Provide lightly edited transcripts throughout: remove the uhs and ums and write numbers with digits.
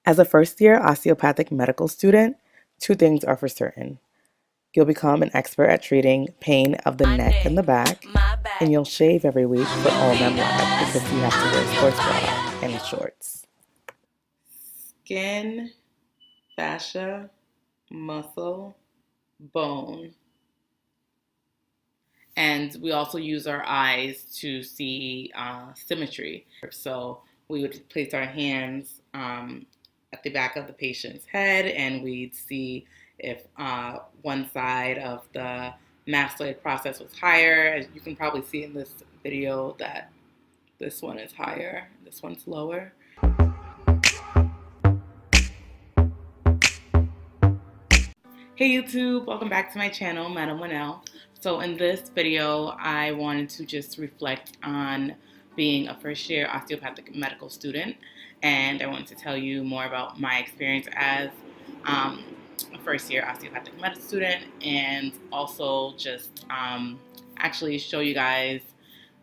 As a first-year osteopathic medical student, two things are for certain. You'll become an expert at treating pain of the neck and the back, and you'll shave every week for O&M Lab because you have to wear a sports bra and shorts. Skin, fascia, muscle, bone. And we also use our eyes to see symmetry. So we would place our hands at the back of the patient's head, and we'd see if one side of the mastoid process was higher. As you can probably see in this video that this one is higher, this one's lower. Hey YouTube, welcome back to my channel, Madam Winnell. So in this video, I wanted to just reflect on being a first-year osteopathic medical student, and I wanted to tell you more about my experience as a first-year osteopathic medical student, and also just actually show you guys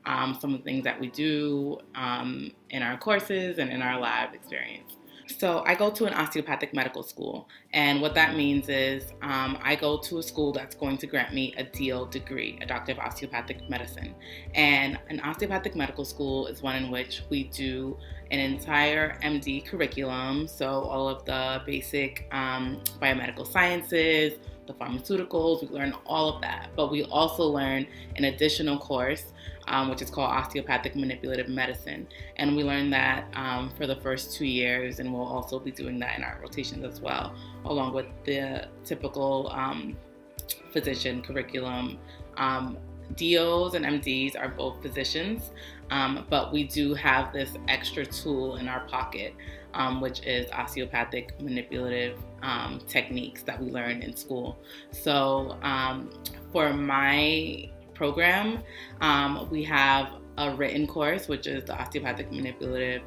some of the things that we do in our courses and in our lab experience. So I go to an osteopathic medical school, and what that means is I go to a school that's going to grant me a DO degree, a Doctor of Osteopathic Medicine. And an osteopathic medical school is one in which we do an entire MD curriculum, so all of the basic biomedical sciences, the pharmaceuticals, we learn all of that. But we also learn an additional course which is called Osteopathic Manipulative Medicine. And we learn that for the first 2 years, and we'll also be doing that in our rotations as well, along with the typical physician curriculum. DOs and MDs are both physicians, but we do have this extra tool in our pocket, which is osteopathic manipulative techniques that we learn in school. So for my program, we have a written course, which is the Osteopathic Manipulative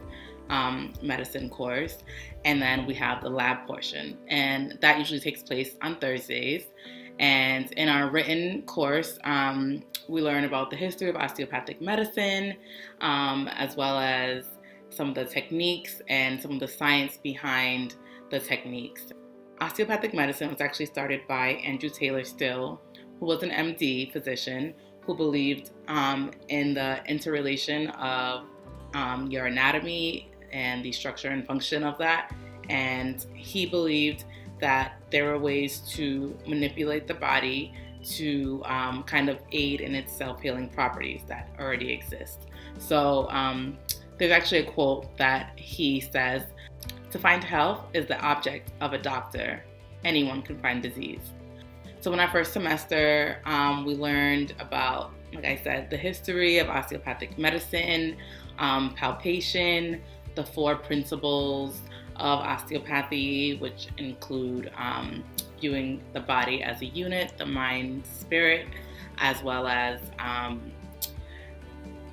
Medicine course, and then we have the lab portion, and that usually takes place on Thursdays. And in our written course, we learn about the history of osteopathic medicine, as well as some of the techniques and some of the science behind the techniques. Osteopathic medicine was actually started by Andrew Taylor Still, who was an MD physician who believed in the interrelation of your anatomy and the structure and function of that. And he believed that there were ways to manipulate the body to kind of aid in its self-healing properties that already exist. So there's actually a quote that he says, "To find health is the object of a doctor. Anyone can find disease." So in our first semester, we learned about, like I said, the history of osteopathic medicine, palpation, the 4 principles of osteopathy, which include viewing the body as a unit, the mind, spirit, as well as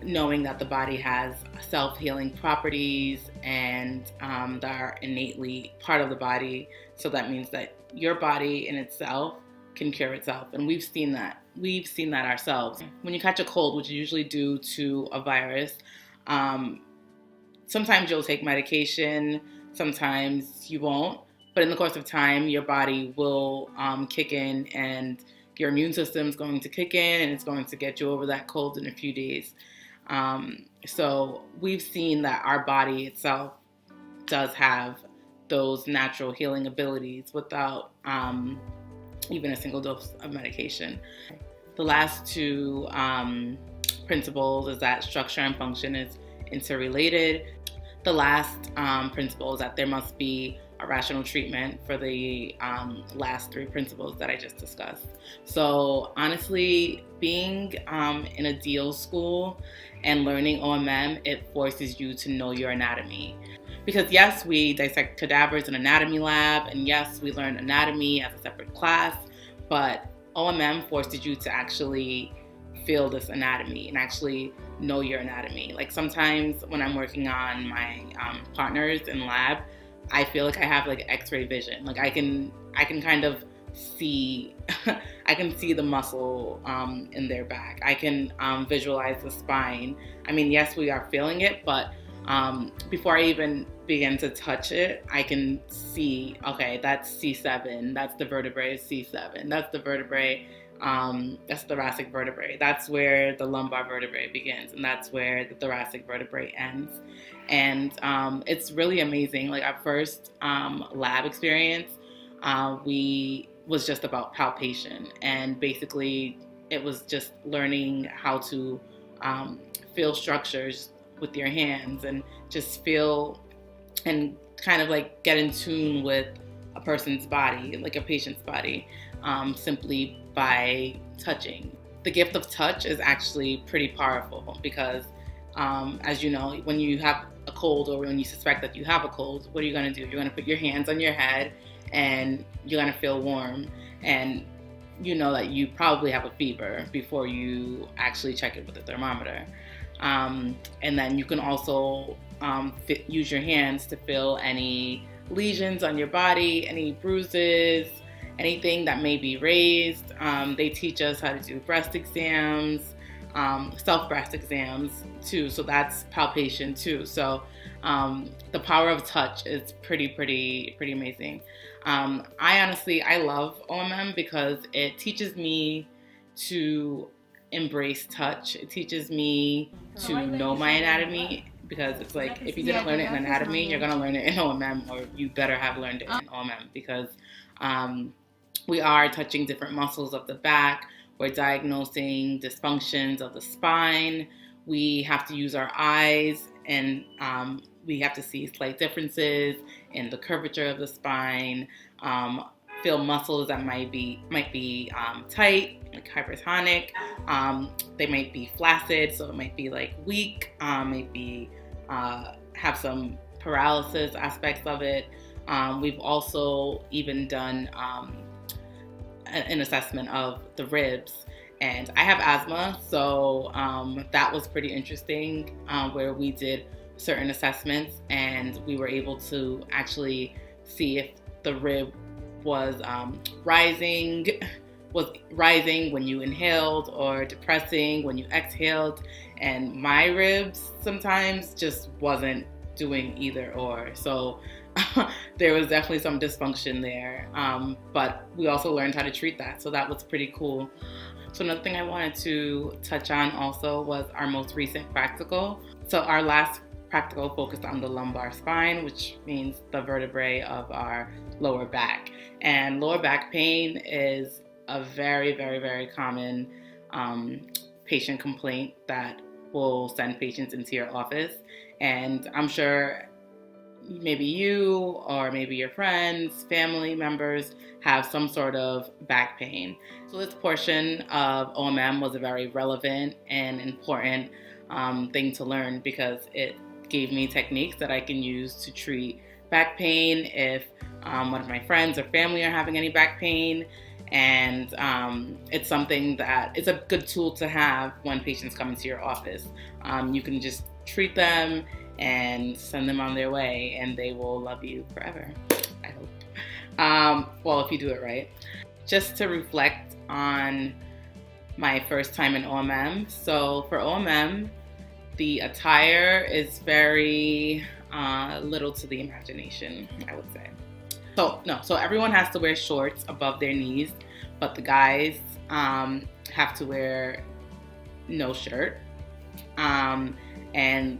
knowing that the body has self-healing properties and that are innately part of the body. So that means that your body in itself can cure itself, and we've seen that ourselves. When you catch a cold, which is usually due to a virus, sometimes you'll take medication, sometimes you won't, but in the course of time your body will kick in, and your immune system is going to kick in, and it's going to get you over that cold in a few days. So we've seen that our body itself does have those natural healing abilities without even a single dose of medication. The last 2 principles is that structure and function is interrelated. The last principle is that there must be a rational treatment for the last 3 principles that I just discussed. So honestly, being in a DO school and learning OMM, it forces you to know your anatomy. Because yes, we dissect cadavers in anatomy lab, and yes, we learn anatomy as a separate class, but OMM forces you to actually feel this anatomy and actually know your anatomy. Like sometimes when I'm working on my partners in lab, I feel like I have like X-ray vision. Like I can kind of see, I can see the muscle in their back. I can visualize the spine. I mean, yes, we are feeling it, but before I even begin to touch it, I can see, okay, that's C7, that's the vertebrae is C7, that's the vertebrae, that's the thoracic vertebrae, that's where the lumbar vertebrae begins, and that's where the thoracic vertebrae ends. And it's really amazing. Like, our first lab experience, we was just about palpation, and basically it was just learning how to feel structures with your hands and just feel and kind of like get in tune with a person's body, like a patient's body, simply by touching. The gift of touch is actually pretty powerful because, as you know, when you have a cold or when you suspect that you have a cold, what are you going to do? You're going to put your hands on your head and you're going to feel warm, and you know that you probably have a fever before you actually check it with a thermometer. And then you can also use your hands to feel any lesions on your body, any bruises, anything that may be raised. They teach us how to do breast exams, self-breast exams too, so that's palpation too. So the power of touch is pretty amazing. I love OMM because it teaches me to embrace touch. It teaches me to know my anatomy, because it's like, if you didn't learn it in anatomy, you're going to learn it in OMM, or you better have learned it in OMM, because we are touching different muscles of the back. We're diagnosing dysfunctions of the spine. We have to use our eyes, and we have to see slight differences in the curvature of the spine, feel muscles that might be tight, like hypertonic. They might be flaccid, so it might be like weak, might be have some paralysis aspects of it. We've also even done an assessment of the ribs, and I have asthma, so that was pretty interesting, where we did certain assessments and we were able to actually see if the rib was rising when you inhaled, or depressing when you exhaled. And my ribs sometimes just wasn't doing either or. So there was definitely some dysfunction there. But we also learned how to treat that. So that was pretty cool. So another thing I wanted to touch on also was our most recent practical. So our last practical focused on the lumbar spine, which means the vertebrae of our lower back. And lower back pain is a very common patient complaint that will send patients into your office. And I'm sure maybe you, or maybe your friends, family members have some sort of back pain. So this portion of OMM was a very relevant and important thing to learn, because it gave me techniques that I can use to treat back pain if one of my friends or family are having any back pain. And it's something that it's a good tool to have when patients come into your office. You can just treat them and send them on their way, and they will love you forever, I hope. Well, if you do it right. Just to reflect on my first time in OMM. So for OMM, the attire is very little to the imagination, I would say. So everyone has to wear shorts above their knees, but the guys have to wear no shirt, and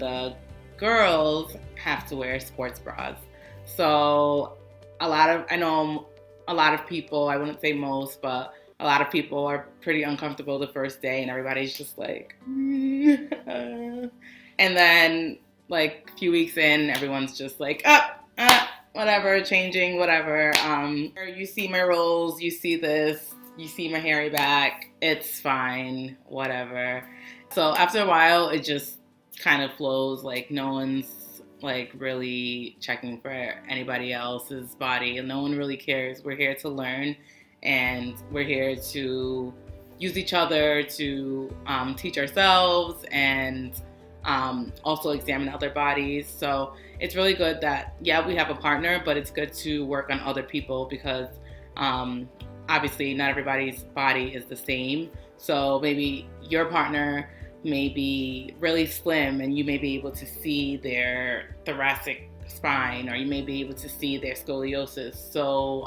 the girls have to wear sports bras. So I know a lot of people, I wouldn't say most, but a lot of people are pretty uncomfortable the first day, and everybody's just like, and then like a few weeks in, everyone's just like, whatever, changing, whatever. You see my rolls, you see this, you see my hairy back, it's fine, whatever. So after a while, it just kind of flows, like no one's like really checking for anybody else's body, and no one really cares. We're here to learn, and we're here to use each other to teach ourselves, and also examine other bodies. So it's really good that, yeah, we have a partner, but it's good to work on other people, because obviously not everybody's body is the same. So maybe your partner may be really slim, and you may be able to see their thoracic spine, or you may be able to see their scoliosis so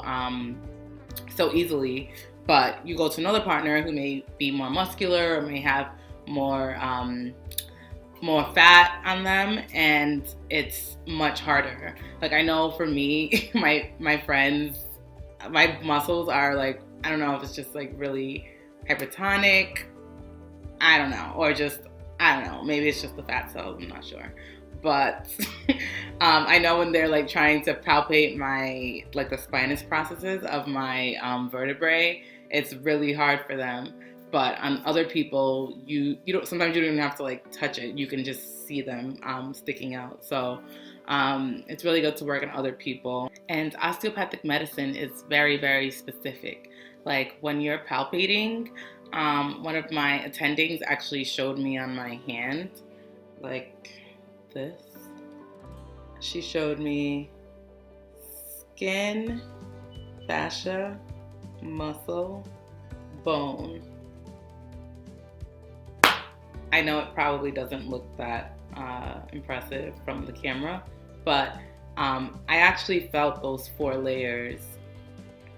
easily. But you go to another partner who may be more muscular or may have more fat on them, and it's much harder. Like, I know for me, my friends, my muscles are like, I don't know if it's just like really hypertonic, I don't know, or just, I don't know, maybe it's just the fat cells, I'm not sure. But I know when they're like trying to palpate my, like the spinous processes of my vertebrae, it's really hard for them. But on other people, you don't, sometimes you don't even have to like touch it. You can just see them sticking out. So it's really good to work on other people. And osteopathic medicine is very, very specific. Like when you're palpating, one of my attendings actually showed me on my hand, like this. She showed me skin, fascia, muscle, bone. I know it probably doesn't look that impressive from the camera, but I actually felt those 4 layers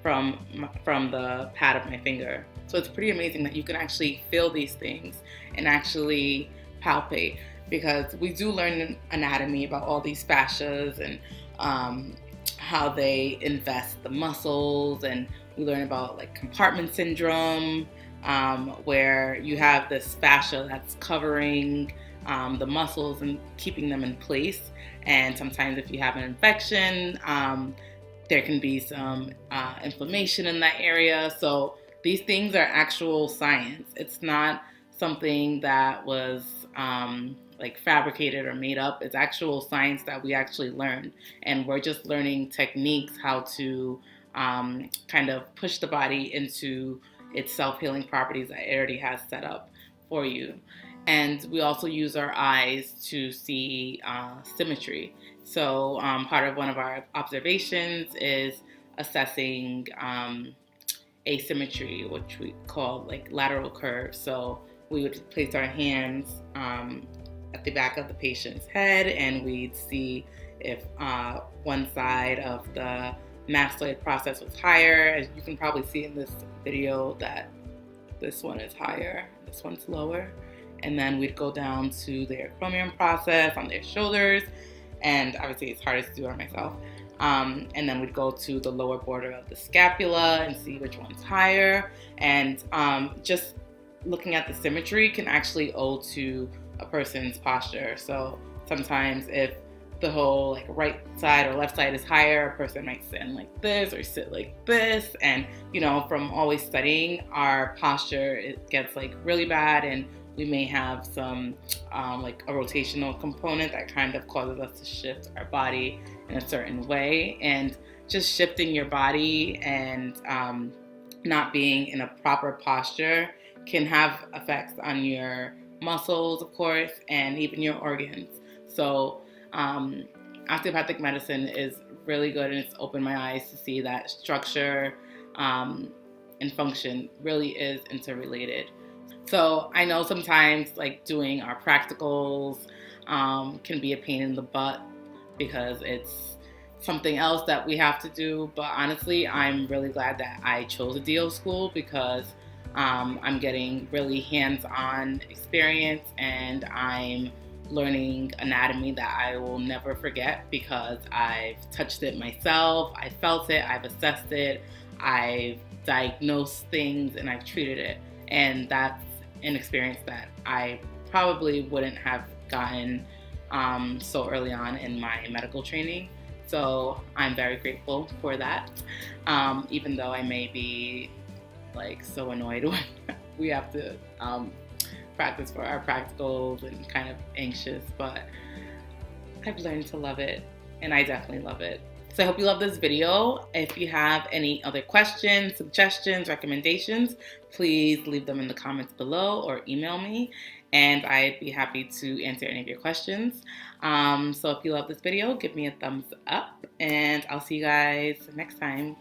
from the pad of my finger. So it's pretty amazing that you can actually feel these things and actually palpate, because we do learn anatomy about all these fascias and how they invest the muscles, and we learn about like compartment syndrome, where you have this fascia that's covering the muscles and keeping them in place. And sometimes if you have an infection, there can be some inflammation in that area. So these things are actual science. It's not something that was like fabricated or made up. It's actual science that we actually learned, and we're just learning techniques how to kind of push the body into its self-healing properties that it already has set up for you. And we also use our eyes to see symmetry. So part of one of our observations is assessing asymmetry, which we call like lateral curves. So we would place our hands at the back of the patient's head, and we'd see if one side of the mastoid process was higher. As you can probably see in this video, that this one is higher, this one's lower. And then we'd go down to their acromion process on their shoulders, and obviously it's hardest to do it myself. And then we'd go to the lower border of the scapula and see which one's higher. And just looking at the symmetry can actually owe to a person's posture. So sometimes if the whole like right side or left side is higher, a person might sit in like this or sit like this. And you know, from always studying our posture, it gets like really bad, and we may have some like a rotational component that kind of causes us to shift our body in a certain way. And just shifting your body and not being in a proper posture can have effects on your muscles, of course, and even your organs. So osteopathic medicine is really good, and it's opened my eyes to see that structure and function really is interrelated. So I know sometimes like doing our practicals can be a pain in the butt because it's something else that we have to do. But honestly, I'm really glad that I chose a DO school, because I'm getting really hands-on experience, and I'm learning anatomy that I will never forget, because I've touched it myself, I felt it, I've assessed it, I've diagnosed things, and I've treated it. And that's an experience that I probably wouldn't have gotten so early on in my medical training. So I'm very grateful for that, even though I may be like so annoyed when we have to practice for our practicals and kind of anxious, but I've learned to love it, and I definitely love it. So I hope you love this video. If you have any other questions, suggestions, recommendations, please leave them in the comments below or email me, and I'd be happy to answer any of your questions. So if you love this video, give me a thumbs up, and I'll see you guys next time.